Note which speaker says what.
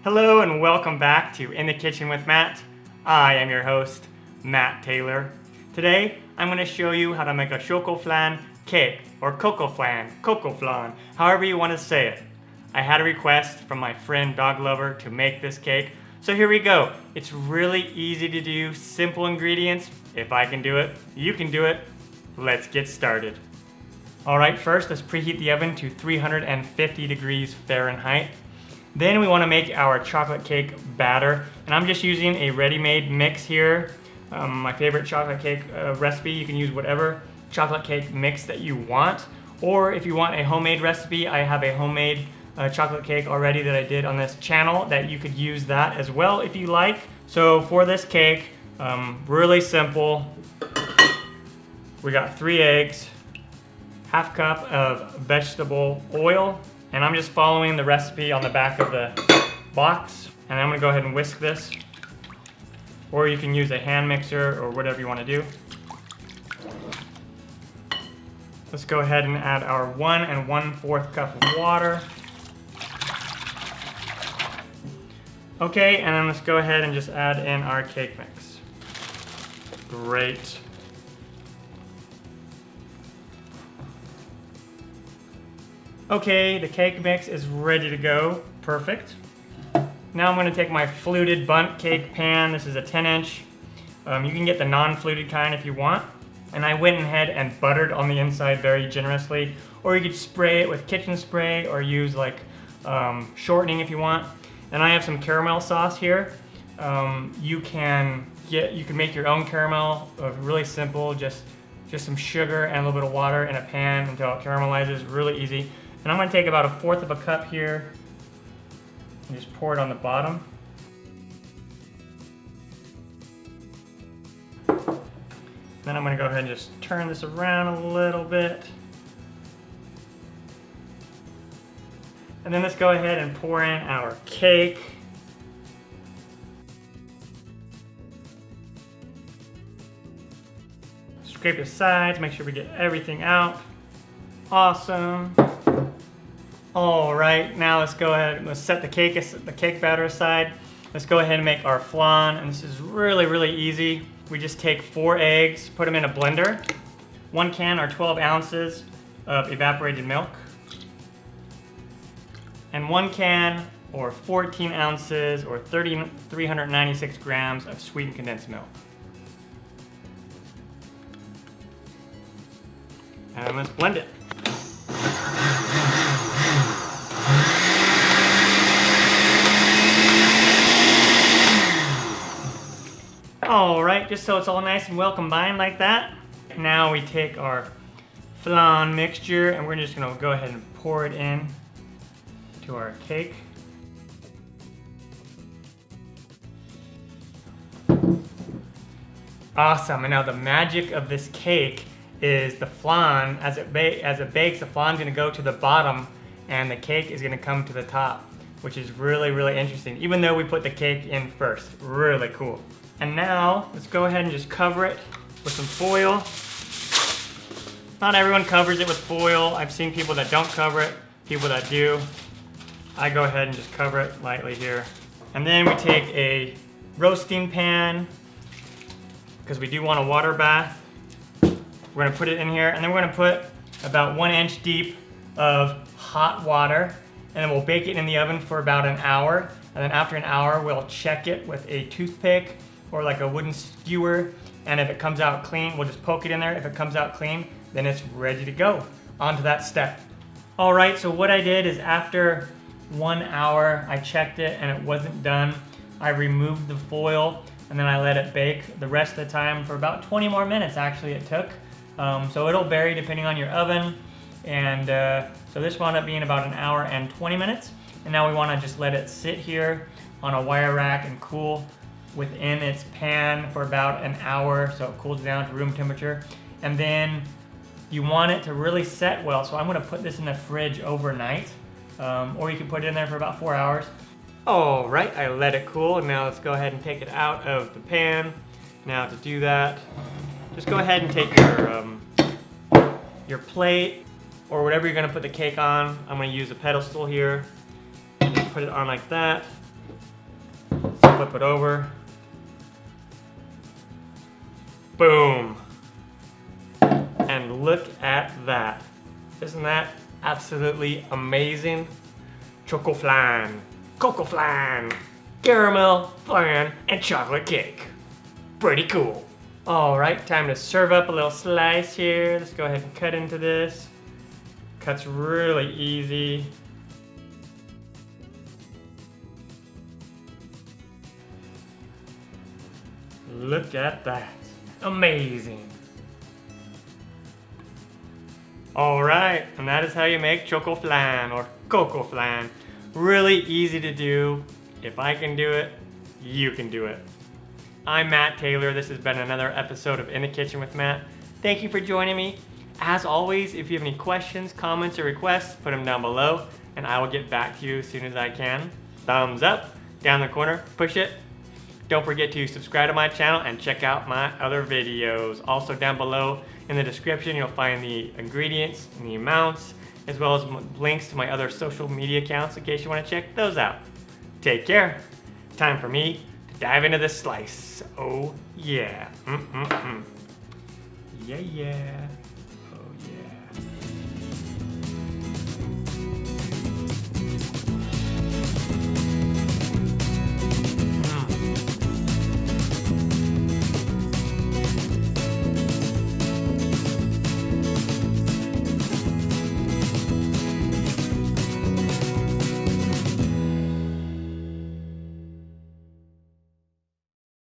Speaker 1: Hello and welcome back to In the Kitchen with Matt. I am your host, Matt Taylor. Today, I'm going to show you how to make a Chocoflan cake, or Chocoflan, however you want to say it. I had a request from my friend Dog Lover to make this cake, so here we go. It's really easy to do, simple ingredients. If I can do it, you can do it. Let's get started. Alright, first let's preheat the oven to 350 degrees Fahrenheit. Then we want to make our chocolate cake batter, and I'm just using a ready-made mix here. My favorite chocolate cake recipe. You can use whatever chocolate cake mix that you want, or if you want a homemade recipe, I have a homemade chocolate cake already that I did on this channel that you could use that as well if you like. So for this cake, really simple. We got 3 eggs, half cup of vegetable oil, and I'm just following the recipe on the back of the box. And I'm gonna go ahead and whisk this, or you can use a hand mixer or whatever you want to do. Let's go ahead and add our 1 1/4 cup of water. Okay, and then let's go ahead and just add in our cake mix. Great. Okay, the cake mix is ready to go. Perfect. Now I'm going to take my fluted bundt cake pan. This is a 10-inch. You can get the non-fluted kind if you want. And I went ahead and buttered on the inside very generously. Or you could spray it with kitchen spray or use like shortening if you want. And I have some caramel sauce here. You can make your own caramel. Really simple. Just some sugar and a little bit of water in a pan until it caramelizes. Really easy. And I'm going to take about 1/4 of a cup here and just pour it on the bottom. Then I'm going to go ahead and just turn this around a little bit. And then let's go ahead and pour in our cake. Scrape the sides, make sure we get everything out. Awesome. All right, now let's go ahead and set the cake batter aside. Let's go ahead and make our flan, and this is really, really easy. We just take 4 eggs, put them in a blender, 1 can or 12 ounces of evaporated milk, and 1 can or 14 ounces or 396 grams of sweetened condensed milk. And let's blend it. All right, just so it's all nice and well combined like that. Now we take our flan mixture and we're just gonna go ahead and pour it in to our cake. Awesome, and now the magic of this cake is the flan. As it bakes, the flan's gonna go to the bottom and the cake is gonna come to the top, which is really, really interesting, even though we put the cake in first. Really cool. And now, let's go ahead and just cover it with some foil. Not everyone covers it with foil. I've seen people that don't cover it, people that do. I go ahead and just cover it lightly here. And then we take a roasting pan, because we do want a water bath. We're gonna put it in here, and then we're gonna put about 1 inch deep of hot water, and then we'll bake it in the oven for about an hour. And then after an hour, we'll check it with a toothpick or like a wooden skewer, and if it comes out clean, we'll just poke it in there. If it comes out clean, then it's ready to go. On to that step. All right, so what I did is after 1 hour, I checked it and it wasn't done. I removed the foil and then I let it bake the rest of the time for about 20 more minutes actually it took. So it'll vary depending on your oven. And so this wound up being about 1 hour and 20 minutes. And now we wanna just let it sit here on a wire rack and cool within its pan for about an hour, so it cools down to room temperature. And then you want it to really set well, so I'm gonna put this in the fridge overnight, or you can put it in there for about 4 hours. All right, I let it cool, and now let's go ahead and take it out of the pan. Now to do that, just go ahead and take your plate or whatever you're gonna put the cake on. I'm gonna use a pedestal here, and just put it on like that. Flip it over. Boom. And look at that. Isn't that absolutely amazing? Chocoflan, Chocoflan, caramel, flan, and chocolate cake. Pretty cool. All right, time to serve up a little slice here. Let's go ahead and cut into this. Cuts really easy. Look at that. Amazing. All right, and that is how you make Chocoflan or Chocoflan. Really easy to do. If I can do it, you can do it. I'm Matt Taylor. This has been another episode of In the Kitchen with Matt. Thank you for joining me. As always, if you have any questions, comments, or requests, put them down below, and I will get back to you as soon as I can. Thumbs up, down the corner, push it. Don't forget to subscribe to my channel and check out my other videos. Also down below in the description, you'll find the ingredients and the amounts, as well as links to my other social media accounts in case you want to check those out. Take care. Time for me to dive into this slice. Oh yeah. Yeah, yeah. Oh yeah.